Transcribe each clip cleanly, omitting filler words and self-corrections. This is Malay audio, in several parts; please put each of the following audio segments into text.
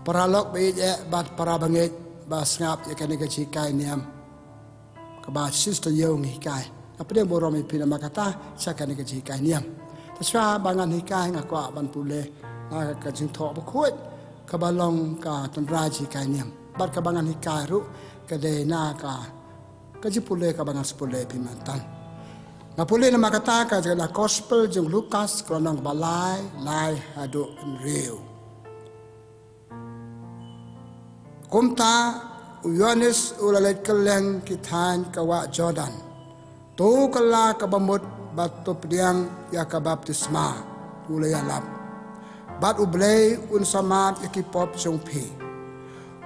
para lok be bat para bangit ba ngap ya kan ga chi kai niam ka ba sister yo ngi kai apa dia borom ipin makata sa kan ga chi kai niam taswa bangan hi kai ngakwa ban pule na ka jing tho ba khoi ka ba long ka tan ra chi kai niam bat ka bangan hi kai ru ka de na ka ji pule ka bangan pule pi mantan ngapule na makata ka na gospel jung Lukas kronong balai lai hadu real kumta Yohanes ulalet keleng kitan kawa Jordan tu kala kabamut batu pediang ya kabaptisma ulayalap bat ublay unsamat yakipop jongpi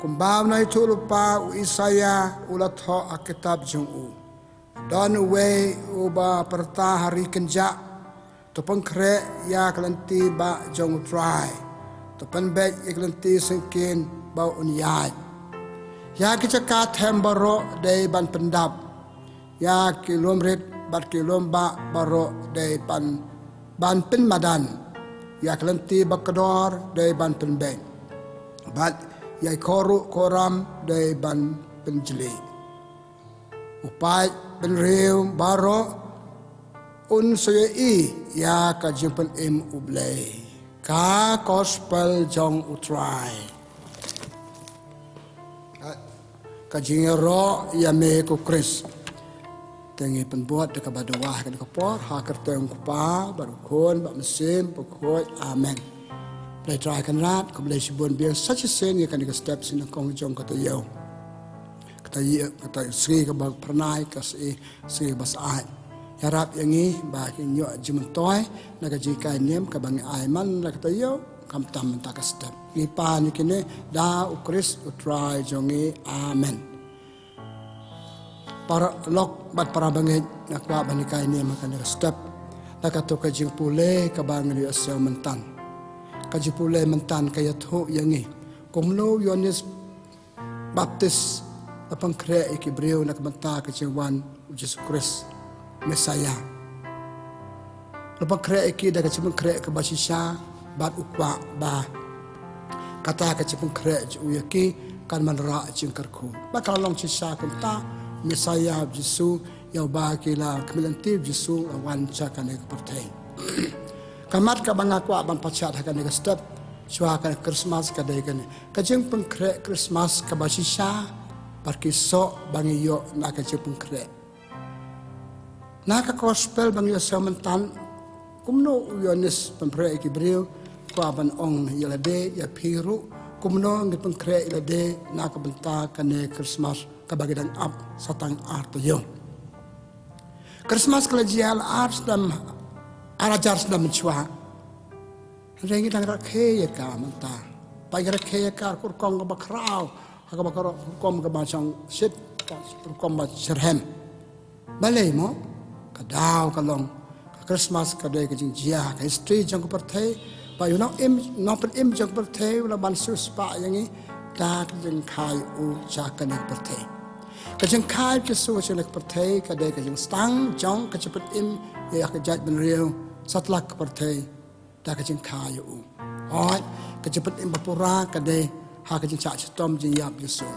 kumbaw na itu lupa u Isaya ulatho akitab jong u don uwe uba perta hari kenja Jingpynkhreh ya kelanti ba jong try penbet ya kelanti sengkin bau unyai ya kicaka tembaro day ban pendap ya kilomrit bat kilomba baro day ban penmadan ya kelanti bakador day ban penbet bat ya koru koram day ban penjeli upai penriu baro unsui ya ka jimpen im ublay ka gospel jong utrai kajingero ya me ko Chris tengi penbuat dekat badawah kan kapor ha kerteng kupa baru kon ba mesin pokoi amen play try kan rat ko boleh sibun biar such a sen ya kan ke steps in kong jong kata yo kata sri ka bag pernai ka sri bas ai harap yang ni ba kin yo jimentoy na ka jikai nem ka bang ai man na kata yo kam tam ta ka step ni pa ni kene da ukris utrai jongi amen para lok bat para bangit nakwa banikai ni makan step nakato ka jingpule ka bang ri asya mentan ka jingpule mentan kaya tho yangi kumlo Yohanes baptis Jingpynkhreh ikibreu nak banta ka jingwan Jesus Christ Messiah Jingpynkhreh iki da ka Jingpynkhreh ka basisha bat ukwa ba kata ka Jingpynkhreh uyaki kan manra jingkarku bakal long sisa kunta Messiah Jesu yau ba kila kemilanti Jesu wan chakan ek pertai kamat ka bangakwa ban pachat hakan ek step chwa kan Christmas ka dai kan ka Jingpynkhreh Christmas ka basisha parkiso bangi yo na ka Jingpynkhreh na ka gospel bangi yo sementan kumno Yohanes Jingpynkhreh ikibreu ko aban ong yalade ya piru kumno Jingpynkhreh ilade na ka benta kane Christmas ka bagidan up satang arto yo Christmas kala jial ars dam arajar dam chwa rengi dang rakhe ya ka menta pai rakhe ya ka kur kong ba krau ka ba kom ka ba chang sit kom ba serhem balai mo ka daw ka long Christmas ka day ka jing jia ka history jang ko perthai pa you know im no pen im jang perthai la ban sus pa yangi ta ka jing khai u cha ka nek perthai ka jing khai ka su cha nek perthai ka day ka jing stang jong ka chapet im ya ka jat ben riu satlak ka perthai ta ka jing khai u oi ka chapet im bapura ka day ha ka jing cha tom jing yap yesu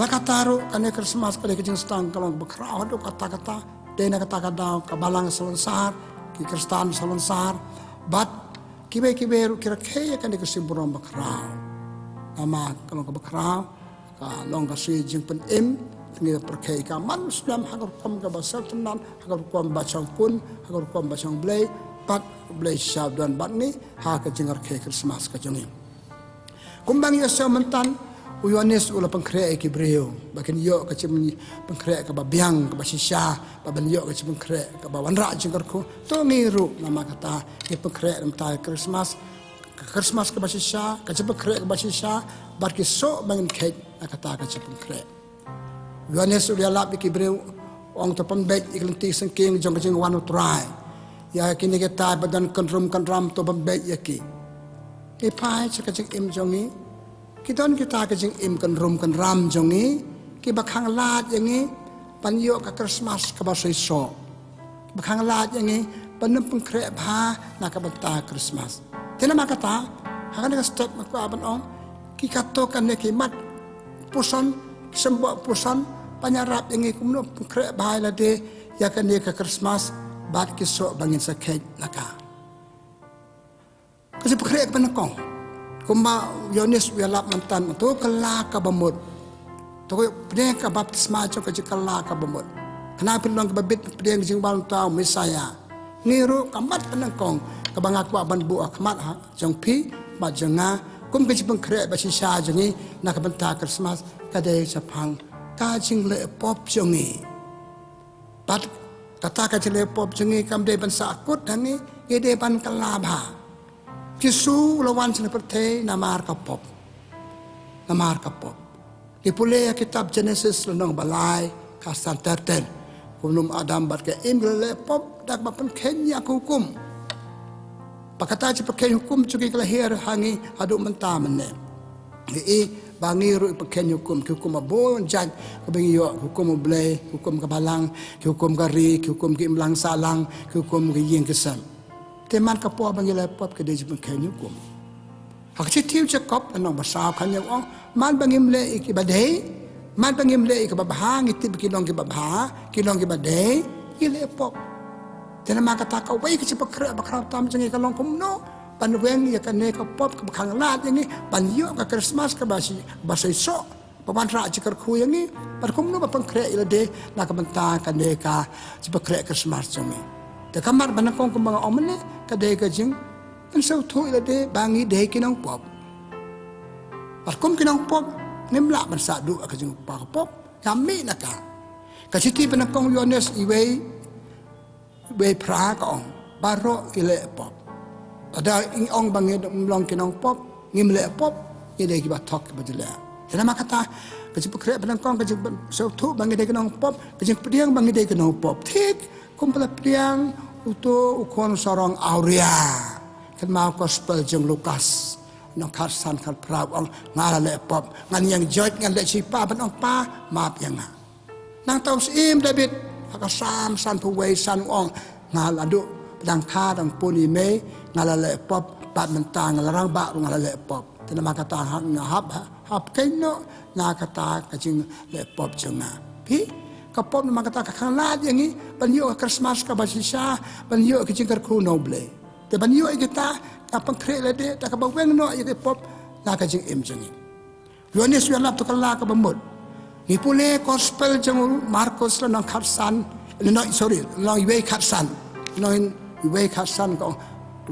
la kataru ka nek Christmas ka day ka jing stang kalong bakrao do kata dena kata daw kabalang salonsar ki kristan salonsar bat kibe ru kira kaya kan dikasiburan bakrao ama kalau bakrao ka long ka si jingpen im ngi perkai ka man slam hagar kom ka basal tenan hagar kom bacang pun hagar kom bacang blay pat blay syab dan bat ni ha ka jingar ke Christmas ka jongi kumbang ya mentan Yohanes ula Jingpynkhreh ikibreu bakin yo ka Jingpynkhreh ka babiang ka basisha baban yo ka Jingpynkhreh ka bawanra jingkarku to ngiru nama kata Jingpynkhreh namta Christmas ka basisha ka Jingpynkhreh ka basisha barki so bangin kek kata ka Jingpynkhreh Yohanes ula lap ikibreu ong to pambet iklanti sengking jong jing wanu try ya kini kita badan kanram to pambet yaki ipai ka jing im jongi kita ka jing im kan ram jongi ki bakhang lat yangi panyo ka Christmas ka basaiso bakhang lat yangi panum Jingpynkhreh bha na ka banta Christmas tena makata hakan ka step ko aban ong katokan ne kimat puson sembok puson panyarap yang kumno krek bahai la de ya kan ne ka Christmas bat kisok bangin sakej laka kasi krek panakong kuma Yonis wialap mantan tu kala ka bamut tu pdeng ka baptisma jo ka kala ka bamut kenapa long ka babit pdeng jing bal tau Mesaya ngiru kamat panakong kabangak wa ban bu akmat ha jong pi ma jenga kum ke Jingpynkhreh ba sisa jengi na ka banta Christmas ka de sapang ka jing le pop jongi pat kata ka jile pop jengi kam de ban sakut dangi ye de ban kalabha kisu lawan sene perthe namar ka pop dipule kitab Genesis lonong balai ka santerten kumnum Adam bat ke imle pop dak ba pen kenya hukum pakata ci pakai hukum cuki kelahir hangi aduk mentah mene bangi ru pakai hukum abon jan kebangi yo hukum blay hukum kebalang hukum kari hukum ke imlang salang hukum ke ying kesam teman kapo bangi lepop ke de pakai hukum hak citiu cekop anong basau kan yang man bangi mle iki badai man bangi mle iki babahang itib kilong ke babah kilong ke badai ilepop dan maka tak kau baik cepat kerap berkerap tam jengi kalong kumno panweng ya kan ne ka pop ka khang lat yang ni panyo ka Christmas ka basi so paman ra cikar khu yang ni par kumno ba pangkre ila de na ka banta ka ne ka cepat kre Christmas jengi de kamar banakong kumbang omne ka de ka jing kan sau thu ila de bangi de kinong pop par kum kinong pop nimla ban sa du ka jing pa pop kami naka ka siti banakong Yones iwei pra ka ong baro ile pop ada ong bangi long kinong pop ngimle pop ide ki batok badila dana makata ka Jingpynkhreh banakong ka so thu bangi de kinong pop ka Jingpynkhreh bangi de kinong pop thik kumpala priang uto ukon sorong aurea kan mau gospel jeng Lukas nong karsan kal prab ong ngala le pop ngan yang joj ngan le sipa ban ong pa map yang nang tau sim David ka sam san puwei san ong ngal adu dang kha dang puni me ngala le pop pat mentang ngarang ba ngala le pop tena makata hap kaino na kata ka jing le pop jenga pi ka pop na makata ka khang la yangi banyo Christmas ka basisa banyo ki jing kar khu noble te banyo kita ka Jingpynkhreh le de ta ka baweng no ye pop na ka jing im jengi Yonis wialap to kala ka bamut ni pule gospel jeng Markus la nang kharsan no sorry no iwe kharsan no iwe kharsan ko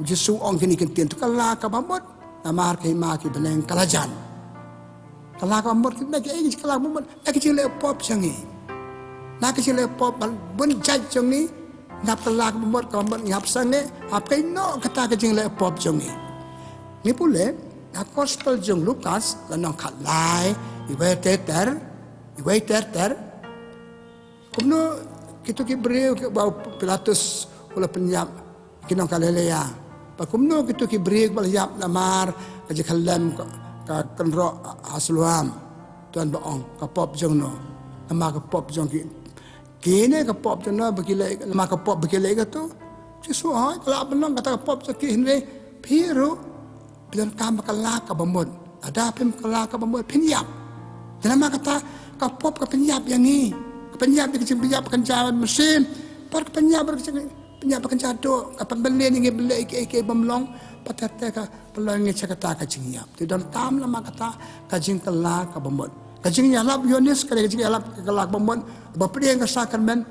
Jesu ong kini kentien tu kala ka bamut namar ke ma ki beneng kalajan kala ka bamut ki nak e kala bamut ek chile pop jangi nak chile pop bun jaj jangi ngap kala ka bamut ngap sange ap kai no kata ka chile pop jangi ni pule na gospel jeng Lukas la nang khalai iwe ter kumno kitu ki beriu ke bau Pilatus ula penyap kinong Galilea pa kumno kitu ki beriu bal yap lamar ka jekhalam ka kanro asluam tuan baong ka pop jong no nama ka pop jong ki kene ka pop jong no bagile nama ka pop bagile ka tu Jesu ha kala benong kata ka pop jong ki hne phiru pian kam kala ka bamut ada pim kala ka bamut pinyap nama kata ka pop ka penyap yang ni penyap di kecil penyap kencawan mesin par penyap kencado ka pembeli ni beli ke bamlong patete ka pelong ni cakata ka jingyap ti dan tam lama kata ka jing kala ka bamot ka jing yalap Yonis ka jing yalap ka kala bamot bapri ka sakramen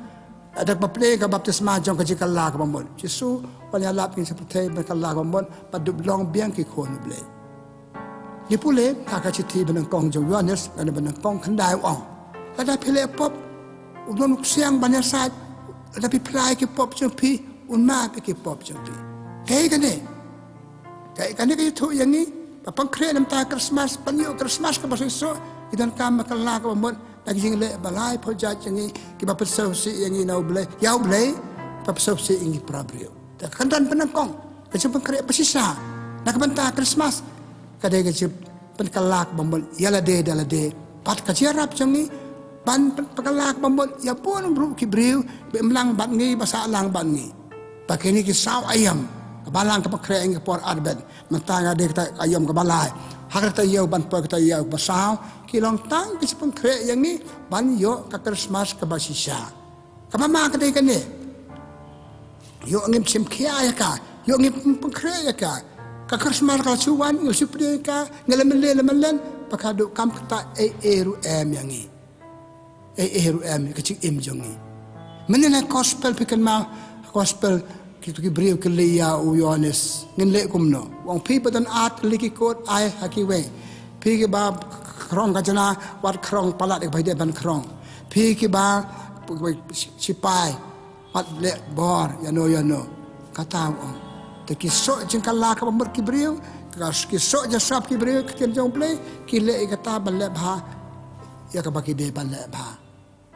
ada bapri ka baptisma jong ka jing kala ka bamot Jesu panyalap ni seperti kala ka bamot padu long biang ki khon ble ni pule ka citi benang kong jong Yonis dan benang kong khandai ong ada pile pop unon siang banyak saat tapi pelai ke pop jempi unma ke pop jempi kayak kan itu yang ni Jingpynkhreh nam ta Christmas panyo Christmas ka basiso idan kam makala ka mon lagi jing le balai project yang ni ki ba pesau si yang ni nau ble yau ble pa pesau si ingi prabrio ta kandan penangkong ka Jingpynkhreh basisa nak banta Christmas kadai ka penkala ka mon yala de pat ka jarap jang ni ban pekalak bambot ya pun bro ki briu bemlang bat ngi basalang bat ngi pakai ni ki saw ayam kabalang ka Jingpynkhreh ngi por arben mentanga de ayam ka balai hak ta yau ban pa ta yau basau ki long tang ki sepung kre yang ni ban yo ka Christmas ka basisha ka mama ka dei ka ni yo ngim sim khia ya ka yo ngim pung kre ya ka Christmas ka chuan yo supre ka ngelemelen pakadu kam ta eru em yang ni eru em ka chi im jong ni menena gospel pikan ma gospel kita beriu kelia u Yohanes ngin kumno wong pi padan at liki kot ai haki we pi ke ba krong ka jana wat krong palat ek baide ban krong pi ke ba sipai wat le bor yano kata ong te ki so jing kala ka mer ki beriu ka ki so ja sap ki beriu ki jong ple ki le kata ban le bha ya ka ba ki de ban le bha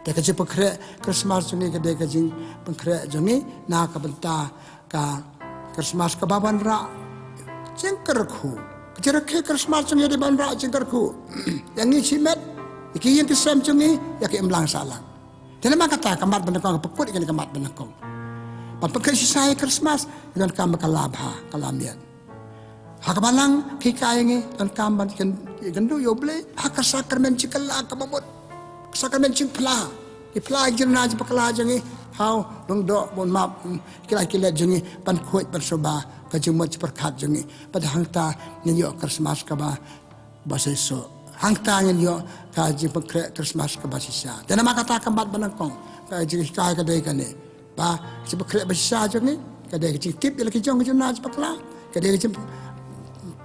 Deka je pekre Christmas jungi ke deka jing pekre jungi na ka benta ka Christmas ka baban ra jingkerku kejera ke Christmas jungi de ban ra jingkerku yang ni cimet iki yang kesem jungi ya ke emlang salang dena ma kata kamat benakong pekut ikan kamat benakong pan pekre sisai Christmas dengan kam kalabha kalamian hakabalang kikayangi dan kamban ikan gendu yo ble hakasakramen cikala ka babot sakramen cing pla ipla jirna je pakla jangi how dong do bon map kila jangi pan khoi pan soba ka jumot perkhat jangi pada hangta nyo Christmas ka ba baseso hangta nyo ka Jingpynkhreh Christmas ka basisa dana makata kambat banangkong ka jing ka dei ka ne ba Jingpynkhreh basisa jangi ka dei jing tip laki jong jirna je pakla ka dei jing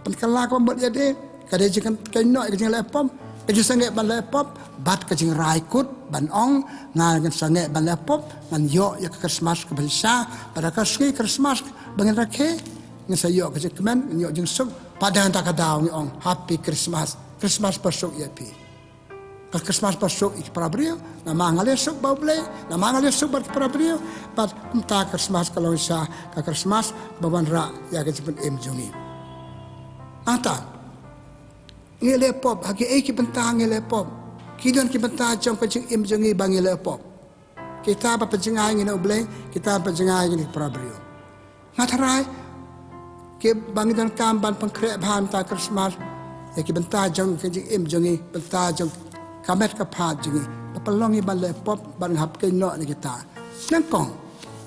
pan kala ka bot ya de ka dei jing ka no ka jing lepom Kaju sange ban lepop bat kajing raikut ban ong ngan sange ban lepop ngan yo ya Christmas ke balsa pada kasih Christmas bangin rakhe ngan sayo kajing kemen yo jing suk pada tak kadau ni ong happy Christmas pasuk ya pi Christmas pasuk ik prabriu na mangale suk bauble na mangale suk bar prabriu pat ta Christmas kalau sa ka Christmas baban ra ya kajing em jungi ata ngele pop hagi eki bentang ngele pop kidon ki bentang jong kajing im jongi bang ngele pop kita apa penjengai ngene oble kita penjengai ngene prabrio ngatarai ke bang dan kamban pengkrek bhan ta Christmas ya ki bentang jong kajing im jongi bentang jong kamet ka phat jongi papalongi ban le pop ban hap ke no ni kita nangkong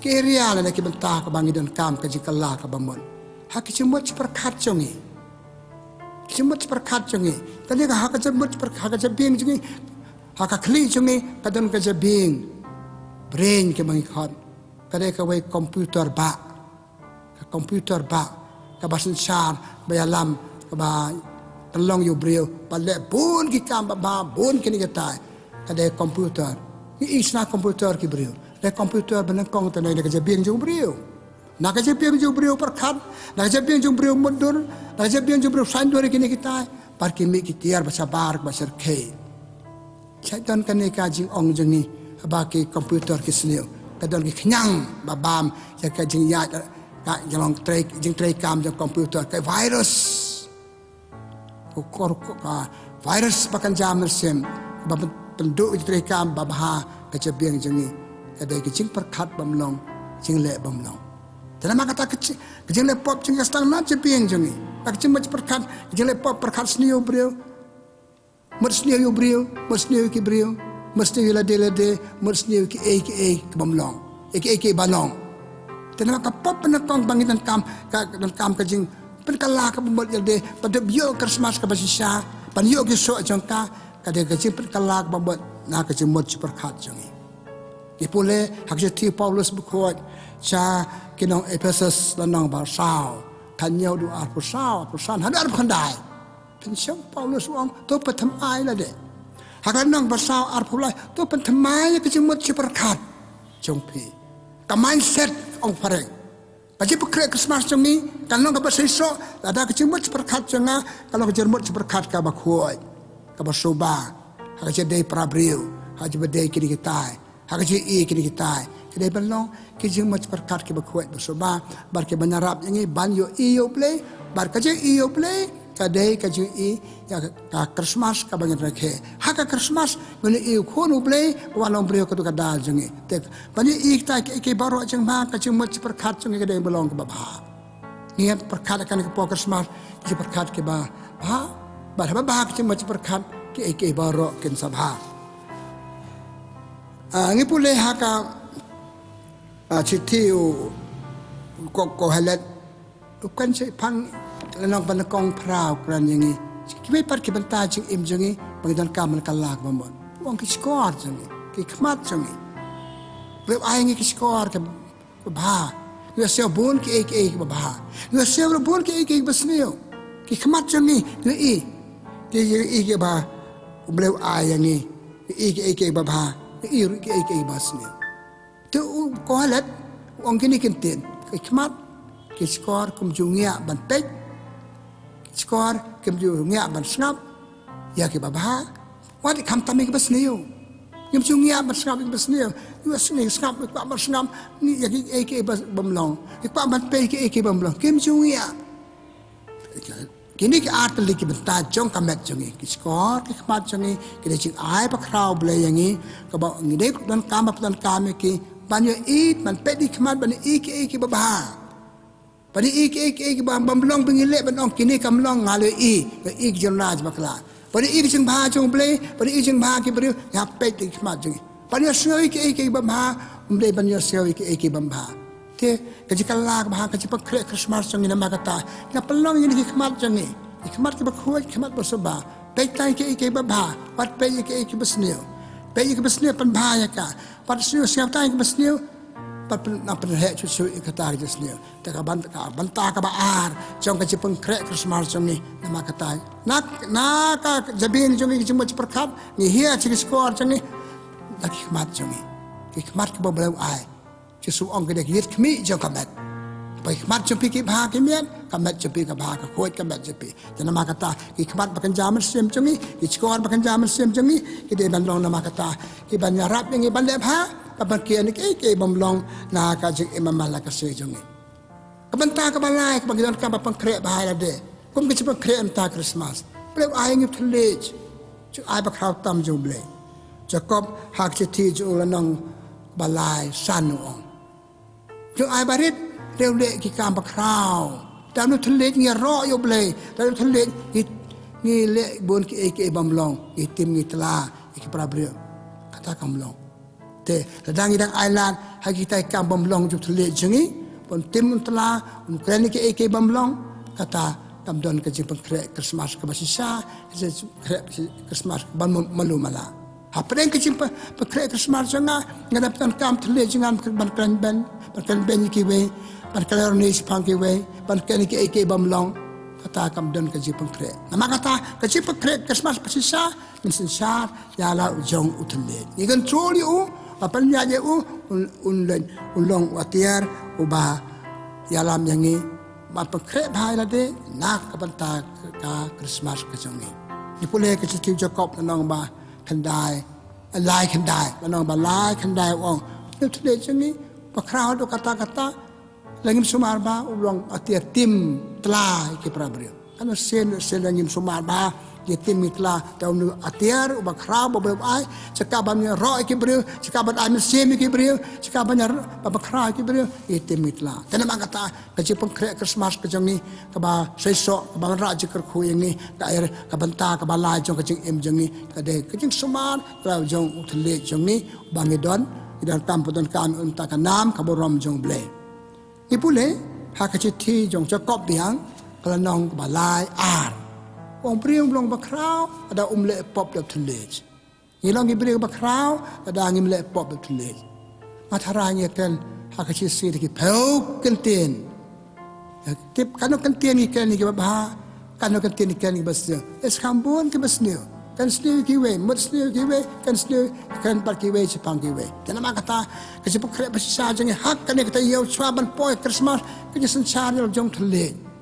ke ria le ki bentang ka bang dan kam kajing kala ka bamon haki chimot perkhat jongi Jemut perkat jungi, tadi kah hak jemut perkat jebing jungi, hak kli jungi, kadang kejebing, brain ke mengikut, kadang kawai komputer ba, kabasan syar, bayalam, kabah telong yu brio, balik bun kita ba bun kini kita, kadang komputer, ini isna komputer ki brio, le komputer benengkong tanai kejebing jung brio. Nak jebing jung brio perkat, nak jebing jung brio mundur, nak jebing jung brio sandur kini kita, parki mi kitiar basabar basar ke. Syaitan kani kajing ong jengi, baki komputer kisniu, kadang kenyang babam, ya kajing ya, jalong jing tray kam jang komputer ke virus, virus pakan jam mersem, babam penduk tray kam babha kejebing jengi, kadang kejing perkat bamlong, jing le bamlong. Dalam kata kecil, kecil lepop cinggas tangan jeping jengi. Tak cuma perkat, kecil lepop perkat seniu brio, merseniu brio, merseniu ki brio, merseniu lade, merseniu ki kebamlong, ki balong. Dalam kata pop penekong bangitan kam kecing penkala kebumbat yelde pada bio Christmas kabasisa, pan yo ki so jangka kadang kecing penkala kebumbat na kecing mot perkat jengi. Ipule hak jeti Paulus bukuat cha kinong Ephesus lanang ba sao kan nhau du ar pusao pusan hadar khandai pensyam Paulus wong to pathamai la de hakan nang ba sao ar phulai to pathamai ke jemut ciperkat jongpi ka mindset ong pareng kaji pekre Christmas jongi kan nang ka basaiso ada ke jemut ciperkat jonga kalau ke jemut ciperkat ka ba khoi ka ba soba haje dei prabril haje bedei kini kita haje kini kita kedai belong kijing mat perkat ke bakuat bersoba bar ke banarap ini ban yo iyo play bar kaje iyo play kadai kaje ya ka Christmas ka bangen rakhe haka Christmas gune iyo khonu play walong brio ka kadal jengi tek bani ik ta ke baro jeng ma kaje mat perkat jengi kedai belong ke babha niat perkat akan ke Christmas je perkat ke ba Bah bahak cuma perkat ke barok ken sabha. Ngi pulih haka citiu ko halat bukan cik pang lenong panakong prau kran yang ini. Kita par kita bentah cing im jangi bagian kaman kalak mamon. Wong kita skor jangi, kita kemat jangi. Berapa ayat kita skor ke bah. Kita siap bun ke bah. Kita siap bun ke basniu. Kita kemat jangi. Kita ke bah. Berapa ayat ni ke bah. Kita ke basniu. Tu kau halat wong kini kentin. Kita kemat. Skor kumjungnya bantek, skor kumjungnya bansngap, ya ke babah, wad kam tamik basniu, kumjungnya bansngap basniu, basniu skap ikwa bansngap ni ya ke bamlong, ikwa bantek ke bamlong, kumjungnya, kini ke atli ke bentar jong kamet jongi, skor ke kamat jongi, kita cing ai pakrau boleh yangi, kabau ngidek dan kami ke banyak bantek di kamat banyak ke babah. Pada ik bamblong pengilek benong kini kamlong ngalu ik jonraj bakla. Pada ik jeng bah jong ble, pada ik jeng bah ke beriu ngapet ik mat jeng. Pada sio ik bamha, ble banyo sio ik bamha. Te kaji kalak bah kaji pakrek Christmas jeng ina makata. Ngapelong ini ik mat jeng. Ik mat ke bakhuat ik mat bersoba. Pek tai ke bamha, wat pe ik besneu. Pe ik besneu pan bahaya ka. Pada sio siap tai ke besneu. Nak perhek cucu kata aja sendiri. Tak bantah kabar. Jong kaji pengkrek Christmas jong ni nama kata. Nak jabin jong ni cuma perkat. Ni hia ciri skor jong ni. Nak hikmat jong ni. Hikmat ke beberapa ay. Cucu orang kedek hit kami jong kamet. Hikmat jong pi kibah kimian. Kamet jong pi kibah kuat kamet jong pi. Jadi nama kata hikmat bahkan zaman sim jong ni. Skor bahkan zaman sim jong ni. Kita bandong nama kata. Kita nyarap yang bandep ha. Kapan kian ke bamlong na kajik imam malak sejong ni. Kabanta kabalai kabagian kaba pengkrek bahaya de. Kum kecik pengkrek entah Christmas. Beliau ayang itu lej. Cuk ay bakrau tam jong beliau. Jacob hak citi jong lanang balai sanuong. Cuk ay barit leu lek kikam bakrau. Dan itu lej ngi ro yo beliau. Dan itu lej ngi lek bon ke bamlong. Ngi tim ngi telah iki prabrio. Kata kamlong. Te ladang idang island hagi tai kam bamlong juk tele jengi pon tim telah ukraini ke bamlong kata tamdon ke jipeng krek Christmas ke basisa Christmas ban malu mala hapren ke jipeng krek Christmas janga ngadaptan kam tele jengan ban ben ki we ban kalorni sipang ki we ban kani ke bamlong kata kamdon ke jipeng krek nama kata ke jipeng krek Christmas basisa mensensar yala Jong utele ni control you Papan dia ulong watiar ubah yalam yang ni mapakrek bahai lade nak kapanta ka Christmas kejongi. Ni pulih ke situ Jacob nanong ba kandai lai kandai nanong ba lai kandai wong. Ni tule jengi pakrau do kata-kata langim sumar ba ulong watiar tim telah ke prabrio. Ano sen langim sumar ba dia tim mitla tahun atiar ubak rab ubak ai cakabannya roh kibriu cakaban ai mesim kibriu cakabannya babak rab kibriu tim mitla dan nama kata kaji pengkrek Christmas kejong ni kaba sesok kaba raja kerku yang ni ka air kabanta kaba lai jong kejing im jong ni kade kejing suman kala jong utle jong ni bangidon idan kampudon kan unta kanam kaborom jong ble ipule hakaji ti jong Jacob biang kala nong kaba lai ar Orang beri belum bakrau ada umlek pop lep tulis. Hilang beri bakrau ada angin lep pop lep tulis. Mataranya kan hak kecil sikit pau kentin. Tip kanu kentin ikan ni kebah. Kanu kentin ikan ni basnya. Eskambun ke basnya. Kan sendiri kiwe, mut sendiri kiwe, kan sendiri kan par kiwe cepang kiwe. Dan nama kata kecil pekret besar jangan hak kan kita yau swaban poy Christmas kecil sencari jong tulis.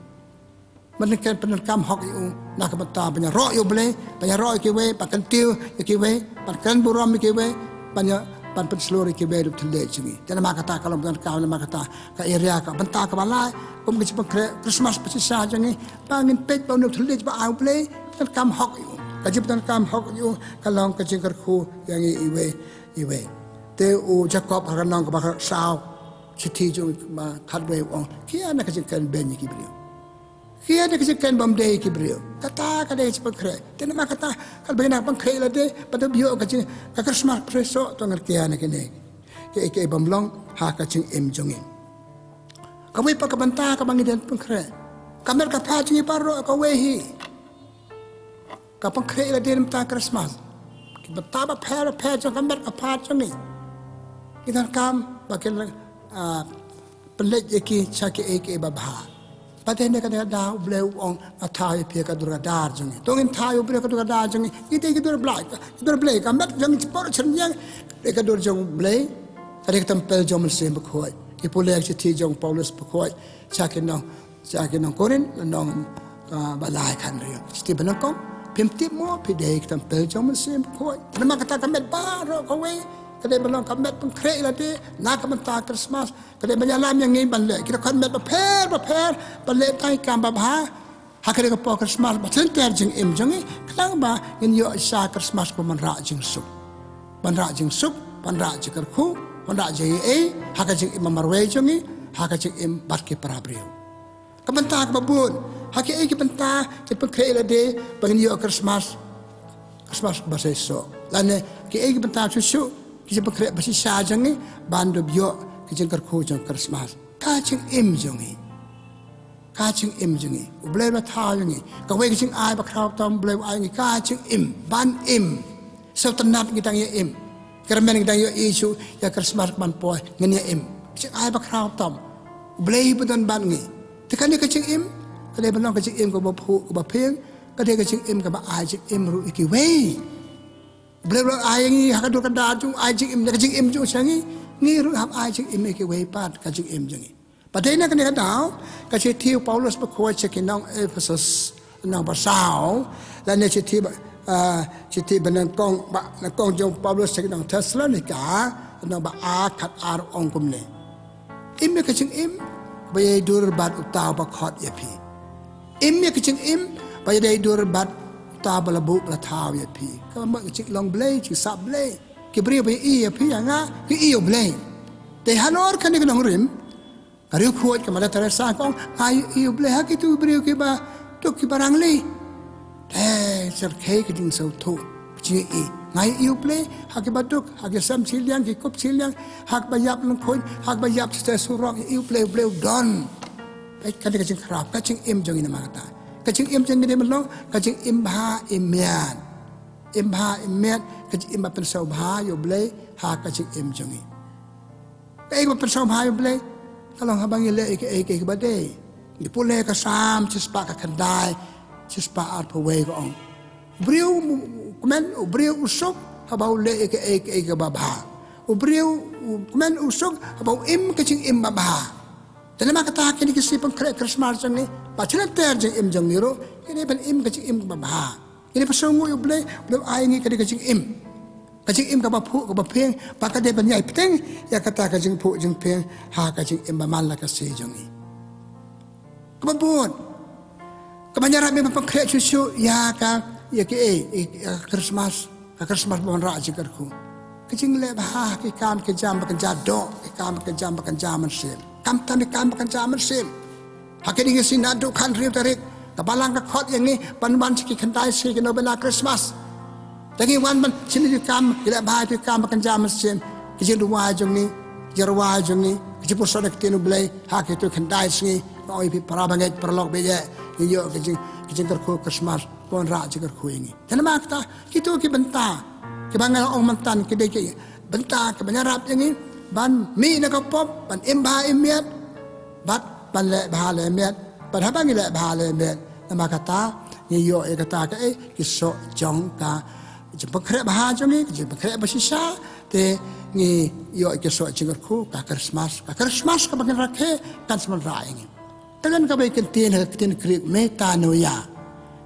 Menekan penerkam hak itu nak beta banyak roh yo boleh banyak roh kiwe pakan tiu kiwe pakan buram kiwe banyak pan seluruh kiwe duk tele sini dan nama kata kalau bukan kau nama kata ke area ka benta ke balai kum ke Christmas pesisa jangi pangin pek bau duk tele ba au boleh penerkam hak itu kaji penerkam hak itu kalau ke jingkerku yang iwe te u Jacob akan nang ke bakar sao citi jong ma kadwe ong kia nak jingkan ben kiwe Kia ada kesekian bamdei kibriu. Kata kadai Jingpynkhreh. Tena mak kata kalau bagaimana Jingpynkhreh lah deh. Pada biok kacing Christmas presok tu ngerti anak ini. Ke bamlong ha kacing Jong. Kawai pak kebanta kabangi dan Jingpynkhreh. Kamel kapa jingi paro kawai hi. Jingpynkhreh lah deh mta Christmas. Betapa per jong kamel kapa jingi. Kita kam bakal pelet iki caki eke babha. Padahal ni kadang dah boleh orang atai pihak kadura dar jengi. Tongin tahu pihak kadura dar jengi. Kita boleh kambat jengi cepat cenjang. Kadura jong boleh. Kadang tempel jong mesin berkuat. Ipoleh citi jong Paulus berkuat. Cakin nong korin nong balai kan dia. Citi benangkong. Pimtip mo pidai tempel jong mesin berkuat. Nama kata kambat baru kawai. Kadang belum kambat Jingpynkhreh lah dia nak mentak Christmas. Kadang menyalam yang ini balik. Kita kambat berper balik tay kam babha. Hakadang kepo Christmas betul terjeng jengi. Kadang bah ingin yo isa Christmas ko manrak jeng suk. Manrak jeng suk, manrak jeng kerku, manrak jeng hakajeng mamarwe jengi, hakajeng batke parabriu. Kebentak babun. Haki kebentak Jingpynkhreh lah dia ingin yo Christmas bahasa esok. Lane ki kebentak susu Jingpynkhreh basi sajangi bandu biok kejeng kerku jeng Christmas. Kacing jongi. Kacing jongi. Ublay batha jongi. Kawai kejeng ai bakrau tom ublay ai ngi kacing ban so tenat kita ngi Kermen kita yo isu ya Christmas man poy ngeni Kejeng ai bakrau tom. Ublay budan ban ngi. Tekan dia kejeng kadai belong kejeng ko bapu ko bapeng kadai kejeng ka ba ai jeng ru iki wei. Beliau ayang ni hakadu kada jung ajing kajing jung sangi ni ru hab ajing ke weipat kajing jangi. Padai nak kena kadau kajing tiu Paulus berkuat cekinong Ephesus nang basau dan citi benangkong nakong jong Paulus cekinong Thessalonica nang ba akat ar ongkum ni. Kajing bayai dur bat utaw bakot yapi. Kajing bayai dur bat ta balabu balathau ya pi ka mak chik long blay chi sap blay ki bri ba i ya pi nga ki i blay te hanor kan ni long rim ari khuat ka mala teresa kong ai i blay ha ki tu bri ki ba tu ki barang li ser khe ki ding so thu chi i ngai i blay ha ki ba duk ha ki sam chiliang ki kop chiliang hak ba yap long khoi hak ba yap se surok i blay don ai kan ni ching khrap ka ching jong ina ma ta kajing jeng ni melong kajing bha mian kajing pensau bha yo blay ha kajing jengi kai ba pensau bha yo blay kalau habang ile ke bade ni pule ka sam cispa ka kandai cispa ar pawai ko ong briu kemen briu usuk habau le ke babha briu kemen usuk habau kajing babha. Dan nama kata kini kisi Jingpynkhreh Christmas jengi, pacaran terjeng jeng niro, ini ben kajing babha. Ini pesungu yo blay aingi kadi kajing kabapu kabapeng, pakade ben yai peteng ya kata kajing pu jeng peng ha kajing bamala kasi jengi. Kebabun. Kebanyaran Jingpynkhreh susu ya ka ya ke Christmas bon ra jikarku. Kajing le bah ki kam ke jam bakan jado, ki kam ke jam bakan jaman sim. Kam tani kam bakan jaman sim. Hakini ngi sinadu kan riu tarik. Kabalang ka khot yang ni ban siki kandai si ke nobela Christmas. Tangi wan ban sini di kam ila bah tu kam bakan jaman sim. Kajing ruwa jong ni, jarwa jong ni, kajing pusod ke tinu blay hak itu kandai si oi pi para bangai perlok beje. Yo kajing terku Christmas bon ra jikarku ini. Dan makta kitu ki benta. Kebangan orang mantan kedai ke bentar kebanyaran yang ini ban mi nak pop ban imba imiat bat ban le bah le imiat ban habang le bah le imiat nama kata ni yo kata ke kisok Jong ka Jingpynkhreh bah Jong ni Jingpynkhreh basisa te ni yo kisok jingerku ka Christmas ka bagian rakhe kan semua ini tegan ka baik tin krik metanoia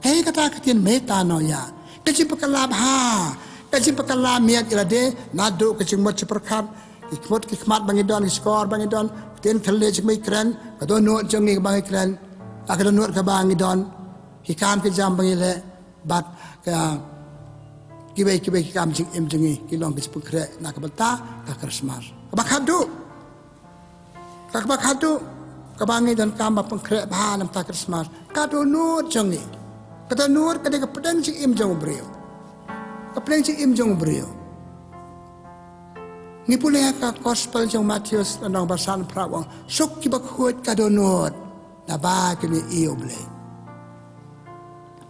kata tin metanoia kecil pekalab ha kecil pekalab miat ilade nado kecil mot seperkat ikut kikmat bangidon skor bangidon tin khalle jmai kran kado not jangi bangi kran akado not ka bangidon hikam ke jam bangile bat ka kibai kam jing jangi kilong ke Jingpynkhreh nak bata ka Christmas ka bakhadu kabangi dan kamba pengkrek bahan nam ta Christmas kadonut jongi kata nur kada ka pedang cing im jong brio ka pedang cing im jong brio ni pula ka gospel jong Matius nang basan prawang sok ki bakhut kadonut na ba ki ni iyo ble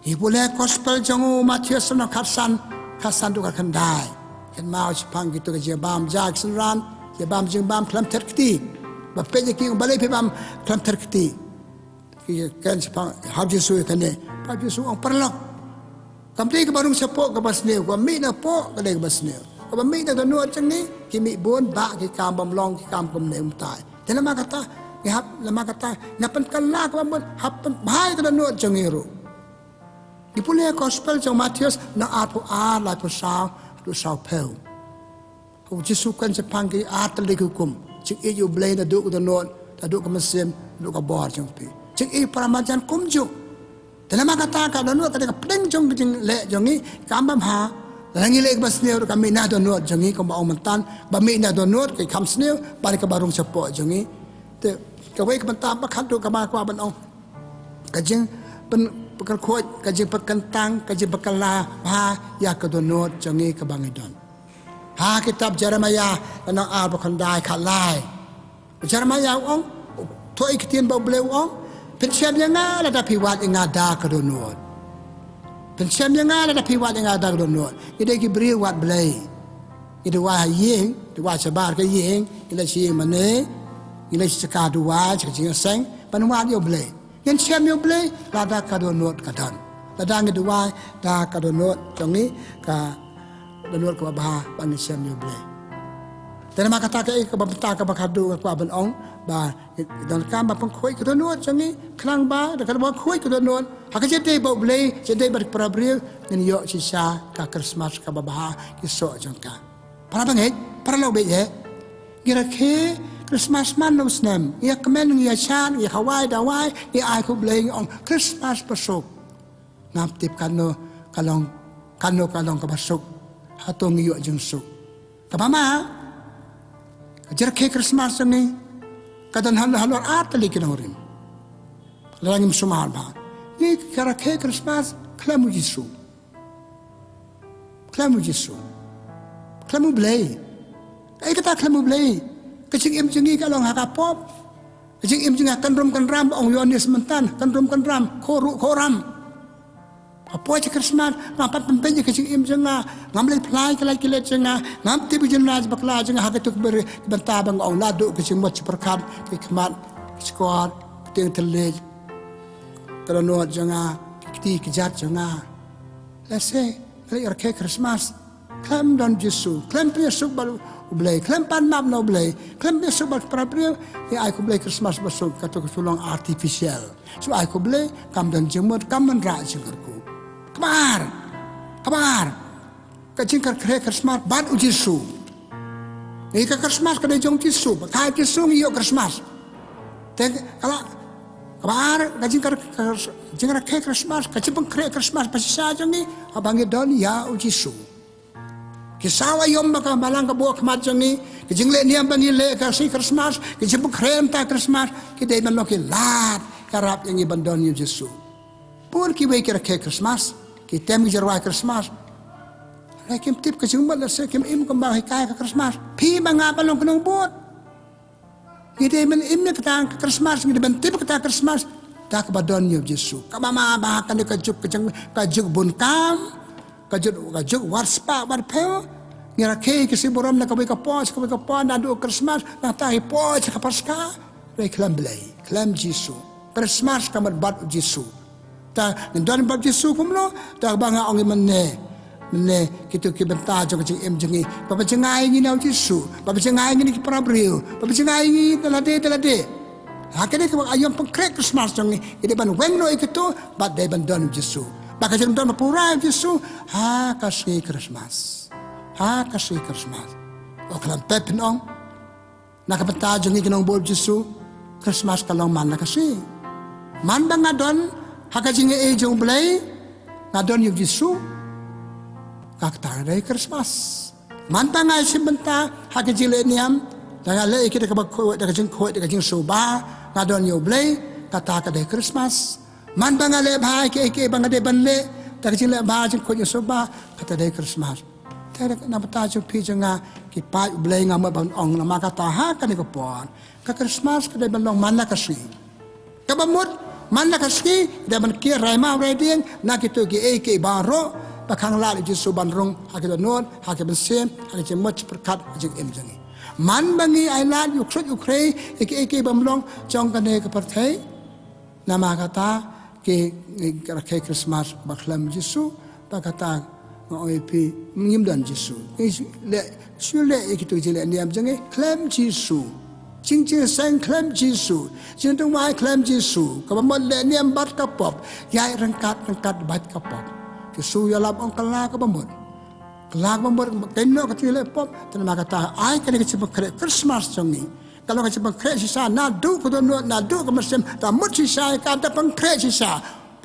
ni pula gospel jong Matius nang khasan tu ka khandai kan mau chpang gitu ka je bam jak senran je bam jing bam klam terkti ba pe ki balai pe bam klam terkti ki kan chpang hab je su kan ne pa je su ang perlok kamti ka barung sepo ka basne ko mi na po ka de basne ko mi na no chang ni ki mi bon ba ki kam bam long ki kam kom ne tai te lama kata ki hab lama kata ngapan kala ka bam hab bhai ka no chang ni ro di pule gospel jong Matius na atu a la tu sao peu ko Jesu kan se pangi at le hukum ching e you blame da du ko no da du ko masem du ko bor jong pi ching e paramajan kum ju te lama kata ka no ka de ka pdeng jong jing le jong ni kam bam ha langi le bas ne ka mi na do no jong ni ko ba ong mantan ba mi na do no ke kam sneu ba ka barung sepo jong ni te ka we ka ta ba khat du ka ma kwa ban ong ka jing pen pakal khoj ka jing pakantang ka jing pakala ha ya ka do no jong ni ka bangidon ha kitab Jeremiah na al bakhandai khalai Jeremiah ong thoi kitien ba bleu ong pensem yang ngala da piwat ngada ka do no pensem yang ngala da piwat ngada ka do no ide ki bri wat blai ide wa yeng de wa sabar ka yeng ide si mane ide si ka du wa chi jing seng pan wa yo blai yen sem yo blai la da ka do no ka dan la da ngi du wa da ka do no jong ni ka do no ka ba ban sem yo blaiแต่มาkata ke ka banta ka bakadu ka ban ong ba dan kam ba pang khoi ka no changi khlang ba da ka ba khoi ka no ha ka jete ba ble jete ba prabril ni yo si sha ka Christmas ka ba ba ki so jong ka para bang he para lo be ye gira ke Christmas man no snem ya kmen ni ya chan ya hawai da wai ni ai ko ble ong Christmas pasok ngap tip kan no kalong ka basok ha to ngi yo jong sok ka ba ma Jerke Christmas ni kadan halo atli kinorin langim sumar ba ni karake Christmas klamu Yesu klamu blay ai kata klamu blay kecing im jengi kalong hakapop kecing im jengi kan ram ong yonis mentan kan ram koram apa je Christmas ngapat pempenje kecing im jenga ngamle plai kala jenga ngam tibu jenaz bakla jenga hakatuk ber benta bang ong ladu kecing mot perkat ke kemat skor ting telej kalau jenga kiti kejat jenga lese kali erke Christmas klem don Yesu klem Yesu balu ublay klem pan map no ublay klem Yesu bal prabril ya ai ko blay Christmas basuk katuk sulong artificial so ai ko blay kam don jemot kam man ra jengarku kabar kacing Jingpynkhreh Christmas bat u Yesu ni ka Christmas ka de jong Yesu ka Yesu ngi yo Christmas te kala kabar Jingpynkhreh Christmas ka Jingpynkhreh Christmas pasisa jong ni abangi don ya u Yesu kisawa yom maka balang ka buak mat jong ni ki jingle ni abangi le ka si Christmas ki Jingpynkhreh ta Christmas ki de man lo ki lat karap yang ibandon yu Yesu pur ki we kira ke Christmas ki tem Jowai Christmas lakim tip ke jumba la se kim im ko ba kai ka Christmas phi ba nga balong kunong bot ide men im ne ka Christmas ngi ben tip ka Christmas ta ka badon yu Yesu ka mama ba kan ka juk bun kam ka juk war spa war pe ngira ke si borom na ka ka po na do Christmas na ta hi po ka paska re klam blai klam Yesu Christmas ka mat bat Yesu ta ndon bab Yesu kumlo ta banga ong menne kitu ki benta jong jing em jengi bab jengai ni na Yesu bab jengai ni ki prabril bab jengai ni telade hakene ka ayom pengkrek Christmas jong ni ide ban weng no ikitu bat de ban don Yesu ba ka jong don pura Yesu ha kasih Christmas o klam pepin ong na ka benta jong ni kinong bol Yesu Christmas kalong man na kasih man ba nga don hakajing e jong blay ngadon yu Yesu kakta re Christmas man pa nga simbenta hakajile niam Jangan le kita ke bakoi dak jing khoi dak jing soba ngadon yo blei kata ka de Christmas man bangale bhai ke bangade banle dak jing le ba jing khoi yo soba kata de Christmas tera na bata ju pi janga ki pa blei ngam ban ong na maka ta ha ka ni ko pon ka Christmas ka de ban long man na ka si ka bamut man na ka si de ban ki rai ma rai ding na ki to ki ke ba ro pa khang la ju so ban rong ha ke non ha ke ban sem ha ke much perkat jing em jangi man bangi ai la yu khrut yu khrei ke bam long jong ka ne ka parthai na ma ka ta ke ke Christmas ba khlam jisu pa ka ta oi pi ngim dan jisu le shule ekitu jile niam jange claim jisu ching sang claim jisu jin tung mai claim jisu ka bam le niam bat ka pop yai rangkat bat ka pop jisu ya lab ong kala ka bam kelag bamur kenno ka tile pop tanama kata ai kan ke Jingpynkhreh Christmas jangi kalau ke Jingpynkhreh sisa na du ko no na du ka masem ta mut sisa ka ta Jingpynkhreh sisa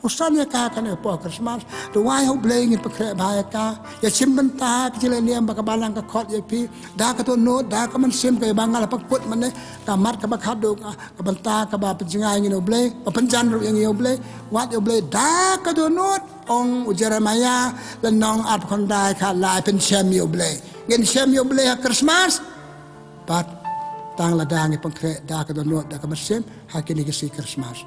pusan ya ka kan po Christmas to why ho playing in Jingpynkhreh ba ka ya simbenta ke jile niam ba ka balang ka khot ya pi da ka to no da ka man sem ka bangal pa put man ne ka mat ka ba khado ka banta ka ba penjingai ngi no blay pa penjan ru yang yo blay wat yo blay da ka to no ong Jeremiah dan nong at kondai ka lai pen shem yo blay gen shem yo blay Christmas pat tang la dang Jingpynkhreh da ka do no da ka masem ha kini ke si Christmas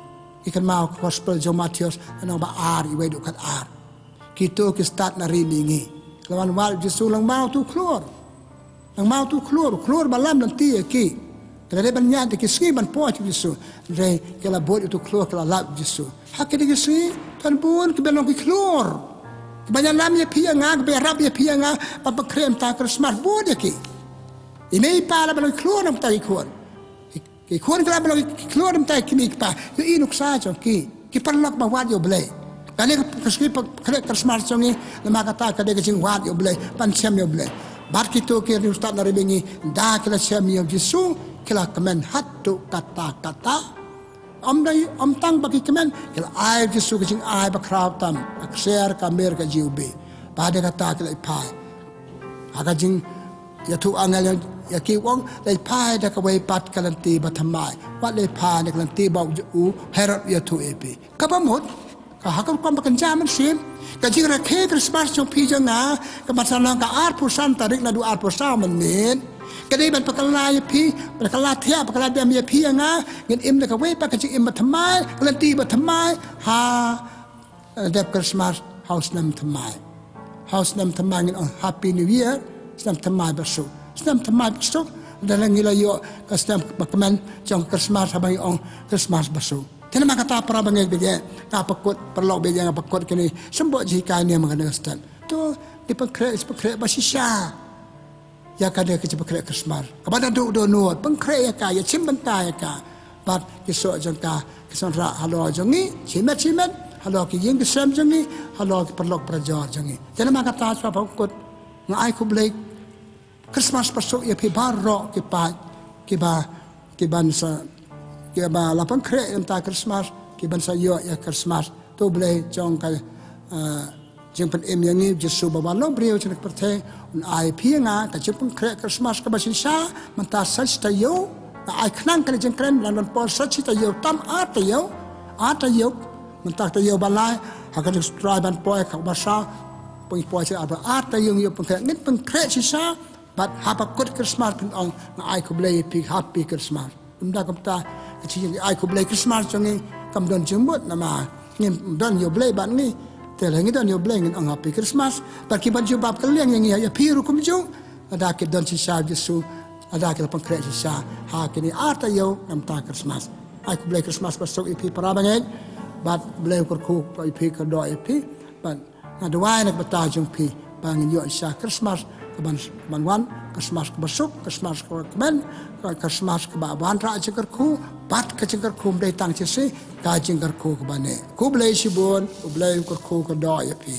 ikan mau gospel jo Matius no ba ar i wedu kat ar kito ki start na rilingi lawan wal jisu lang mau tu klor balam dan ti ki kada ban nya de ki ski ban po jisu re kala bod tu klor kala lab jisu ha kini ke si tan bun ke belong ki klor banyak lam ye pia ngak be rab ye pia nga pa krem ta Christmas bod ye ki ini pa la belong klor nam ta ki khon kala belong klor nam ta ki mi pa yo inuk sa jo ki parlak ba wat yo blay kali ke Christmas jongi na makata ka de jing wat yo blay pan chem yo blay bar ki to ki ustad na rebingi da kala chem yo jisu kala kamen hatu kata om tang bagi kemen kala ai jisu ke jing ai ba kraw tam share ka mer ka jiubi ba de kata kala pai aga jing ya tu angal ya ki wong le pai da ka we pat kalanti batamai wat le pai ne kalanti ba u herot ya tu epi ka ba mot ka hakam kam kan jaman sim ka jing ra ke Christmas jong pi janga ka masalang ka art pusan tarik na du art pusa man min kadai ban pakala ya pi pakala thia pakala dem ya pi nga ngin im da ka we pa ka jing im batamai kalanti batamai ha da Christmas house nam tamai ngin happy new year snam tamai basu snam tamai basu dalang ila yo ka snam bakman jong Christmas habang ong Christmas basu tena makata para bangay bigyan na pakot perlo bigyan pakot kini sembo jika ni mga nastan to Jingpynkhreh ba siya ya kada ke Jingpynkhreh Christmas kabada do no Jingpynkhreh ya ka ya chimbanta ya ka bat kiso jong ka kison ra halo jongi chimet halo ki ying sem jongi halo ki perlo prajor jongi tena makata sa pakot nga ai ko blake Christmas pasok ya pi barro ki ban sa ki ba la Jingpynkhreh ta Christmas ki ban sa yo ya Christmas to blay jong ka Jingpynkhreh em yang ni jisu ba lo brio chen perthe un ai pi nga ka Jingpynkhreh Christmas ka ba sha man ta sa sta yo na ai khnang ka Jingpynkhreh lan por sa chi ta yo tam a ta yo man ta yo ba lai ha ka try ban po ka ba sa poi po cha ba a ta yo Jingpynkhreh sha but hapa good Christmas pun ong na ai ko blay pi happy Christmas umda kapta chi ai ko blay Christmas jongi kam don jumut na ma ngin don yo blay ban ni te la ngi don yo blay ngin ong happy Christmas par ki ban ju bab kaliang yang ya pi ru kum ju ada ke don si sha jisu ada ke Jingpynkhreh si sha ha kini ata yo nam ta Christmas ai ko blay Christmas pasok ipi para bangai bat blay ko ku ipi ko do ipi ban na dawai nak bata jung pi bangin yo sha Christmas kaban wan Christmas basuk Christmas ko kemen Christmas ke ba wan ra jingkar khu bat ke jingkar khu dai tang che se ka jingkar khu ke bane ku blai sibon ku blai ko khu ko do ya pi